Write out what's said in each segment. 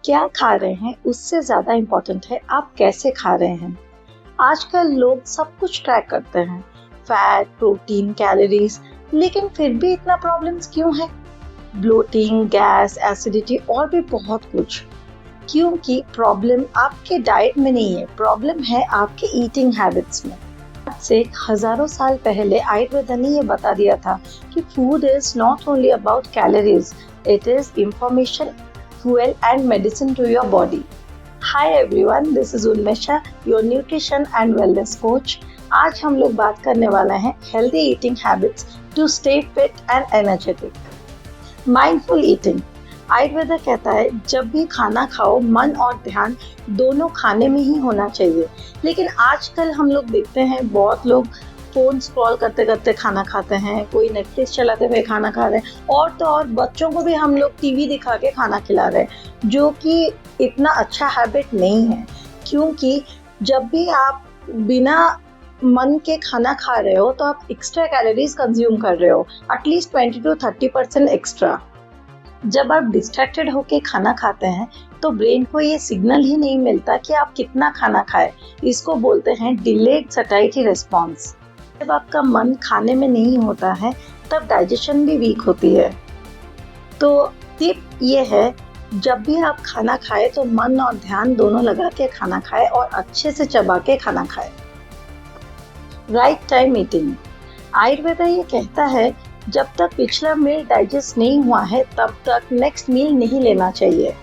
क्या खा रहे हैं उससे ज्यादा इम्पोर्टेंट है आप कैसे खा रहे हैं। आजकल लोग सब कुछ ट्रैक करते हैं, फैट, प्रोटीन, कैलोरीज, लेकिन फिर भी इतना प्रॉब्लम्स क्यों है? ब्लोटिंग, गैस, एसिडिटी और भी बहुत कुछ। क्योंकि प्रॉब्लम आपके डाइट में नहीं है, प्रॉब्लम है आपके ईटिंग हैबिट्स में। आज से हजारों साल पहले आयुर्वेद ने ये बता दिया था कि food is not only about calories, it is information, fuel and medicine to your body. Hi everyone, this is Unmesha, your nutrition and wellness coach. आज हम लोग बात करने वाला हैं healthy eating habits to stay fit and energetic. Mindful eating. Ayurveda कहता है जब भी खाना खाओ मन और ध्यान दोनों खाने में ही होना चाहिए। लेकिन आजकल हम लोग देखते हैं बहुत लोग फोन स्क्रॉल करते करते खाना खाते हैं, कोई नेटफ्लिक्स चलाते हुए खाना खा रहे हैं, और तो और बच्चों को भी हम लोग टीवी दिखा के खाना खिला रहे हैं, जो कि इतना अच्छा हैबिट नहीं है। क्योंकि जब भी आप बिना मन के खाना खा रहे हो तो आप एक्स्ट्रा कैलोरीज कंज्यूम कर रहे हो, एटलीस्ट 20 to 30% एक्स्ट्रा। जब आप डिस्ट्रैक्टेड होके खाना खाते हैं तो ब्रेन को ये सिग्नल ही नहीं मिलता कि आप कितना खाना खाए। इसको बोलते हैं डिलेड सैटिस्फैक्टरी रिस्पॉन्स। जब आपका मन खाने में नहीं होता है तब डाइजेशन भी वीक होती है। तो टिप ये है, जब भी आप खाना खाए तो मन और ध्यान दोनों लगा के खाना खाए और अच्छे से चबा के खाना खाए। Right time eating. आयुर्वेद ये कहता है जब तक पिछला मील डाइजेस्ट नहीं हुआ है तब तक नेक्स्ट मील नहीं लेना चाहिए।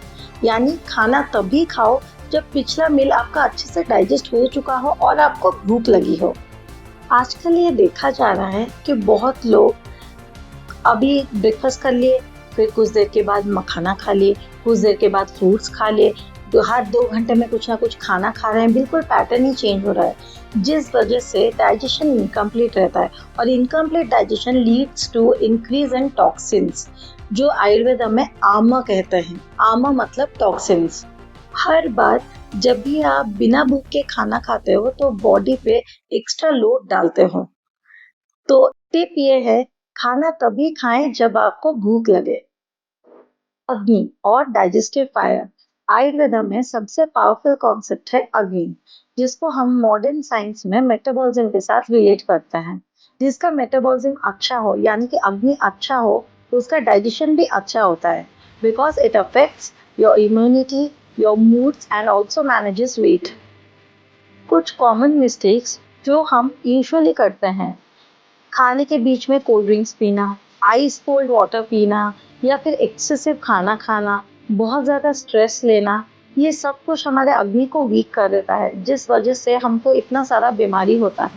यानी खाना तभी खाओ जब पिछला मील आपका अच्छे से डाइजेस्ट हो चुका हो और आपको भूख लगी हो। आजकल ये देखा जा रहा है कि बहुत लोग अभी ब्रेकफास्ट कर लिए, फिर कुछ देर के बाद मखाना खा लिए, कुछ देर के बाद फ्रूट्स खा लिए, हर 2 घंटे में कुछ ना कुछ खाना खा रहे हैं। बिल्कुल पैटर्न ही चेंज हो रहा है, जिस वजह से डाइजेशन इनकम्प्लीट रहता है और incomplete digestion leads to increase in toxins, जो आयुर्वेद में आमा कहते हैं। आमा मतलब टॉक्सिन्स। हर बार जब भी आप बिना भूख के खाना खाते हो तो बॉडी पे एक्स्ट्रा लोड डालते हो। तो टिप ये है, खाना तभी खाएं जब आपको भूख लगे। अग्नि और डाइजेस्टिव फायर। आयुर्वेद में सबसे पावरफुल कॉन्सेप्ट है अग्नि, जिसको हम मॉडर्न साइंस में मेटाबॉलिज्म के साथ रिलेट करते हैं। जिसका मेटाबॉलिज्म अच्छा हो, यानी कि अग्नि अच्छा हो, तो उसका डाइजेशन भी अच्छा होता है, because it affects your immunity, your moods and also manages weight. कुछ कॉमन मिस्टेक्स जो हम यूजुअली करते हैं: खाने के बीच में कोल्ड ड्रिंक्स पीना, आइस कोल्ड वाटर पीना, या फिर एक्सेसिव खाना खाना, बहुत ज़्यादा स्ट्रेस लेना, ये सब कुछ हमारे अग्नि को वीक कर देता है, जिस वजह से हमको इतना सारा बीमारी होता है।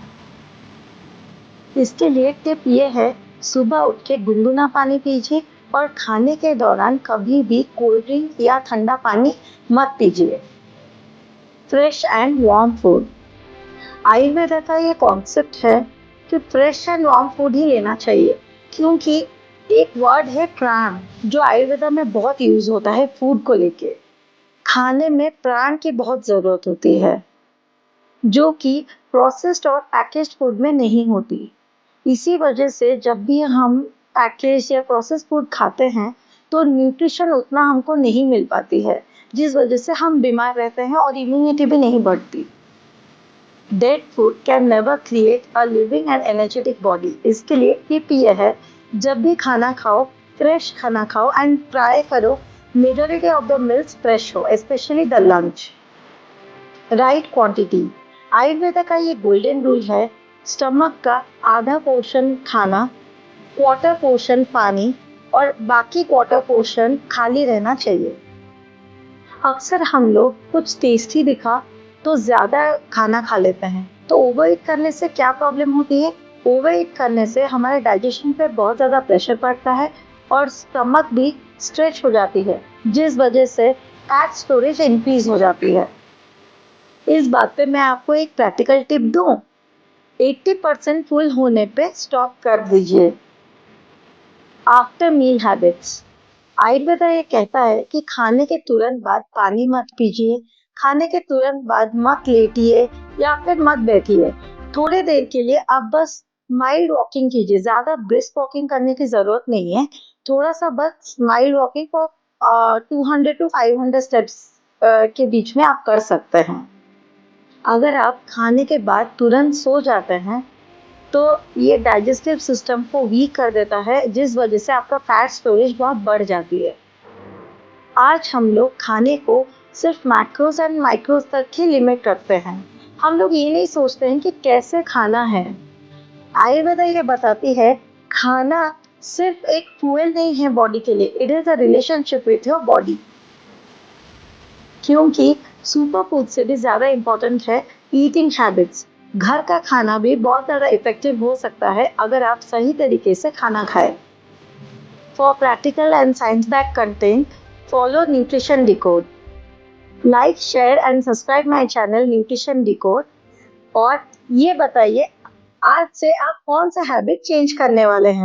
इसके लिए टिप ये है, सुबह उठ के गुनगुना पानी पीजिए और खाने के दौरान कभी भी कोल्ड ड्रिंक या ठंडा पानी मत पीजिए। Fresh and warm food. Ayurveda का ये कॉन्सेप्ट है कि फ्रेश एंड वार्म फूड ही लेना चाहिए, क्योंकि एक वर्ड है प्राण, जो आयुर्वेद में बहुत यूज होता है फूड को लेके। खाने में प्राण की बहुत जरूरत होती है, जो कि प्रोसेस्ड और पैकेज्ड फूड में नहीं होती। इसी वजह से जब भी हम पैकेज या प्रोसेस्ड फूड खाते हैं तो न्यूट्रिशन उतना हमको नहीं मिल पाती है, जिस वजह से हम बीमार रहते हैं और इम्यूनिटी भी नहीं बढ़ती। Dead food can never create a living and energetic body. इसके लिए टिप ये है, जब भी खाना खाओ फ्रेश खाना खाओ एंड ट्राई करो majority of the meals fresh हो, specially the lunch. Right quantity. Ayurveda का ये गोल्डन रूल है, स्टमक का आधा पोर्शन खाना, क्वार्टर पोर्शन पानी और बाकी क्वार्टर पोर्शन खाली रहना चाहिए। अक्सर हम लोग कुछ टेस्टी दिखा तो ज्यादा खाना खा लेते हैं, तो ओवर ईट करने से क्या प्रॉब्लम होती है? ओवर ईट करने से हमारे डाइजेशन पे बहुत ज्यादा प्रेशर पड़ता है और स्टमक भी स्ट्रेच हो जाती है, जिस वजह से फैट स्टोरेज इंक्रीज हो जाती है। इस बात पे मैं आपको एक प्रैक्टिकल टिप दूं, 80% फुल होने पे स्टॉप कर दीजिए। आफ्टर मील हैबिट्स। आयुर्वेद ये कहता है कि खाने के तुरंत बाद पानी मत पीजिए, खाने के तुरंत बाद मत लेटिए या फिर मत बैठिए। थोड़ी देर के लिए आप बस माइल्ड वॉकिंग कीजिए, ज्यादा ब्रिस्क वॉकिंग करने की जरूरत नहीं है। थोड़ा सा बस mild walking for 200 to 500 steps के बीच में आप कर सकते हैं। अगर आप खाने के बाद तुरंत सो जाते हैं तो ये डाइजेस्टिव सिस्टम को वीक कर देता है, जिस वजह से आपका फैट स्टोरेज बहुत बढ़ जाती है। आज हम लोग खाने को सिर्फ मैक्रोस एंड माइक्रोस तक ही लिमिट रखते हैं। हम लोग ये नहीं सोचते हैं कि कैसे खाना है। आयुर्वेदा ये बताती है खाना सिर्फ एक फ्यूल नहीं है बॉडी के लिए, it is a relationship with your body. क्योंकि सुपर फूड से भी ज्यादा इम्पोर्टेंट है ईटिंग हैबिट्स। घर का खाना भी बहुत ज्यादा इफेक्टिव हो सकता है अगर आप सही तरीके से खाना खाएं। For practical and science back content, follow nutrition decode. Like, share and subscribe my channel nutrition decode. और ये बताइए आज से आप कौन सा हैबिट चेंज करने वाले हैं।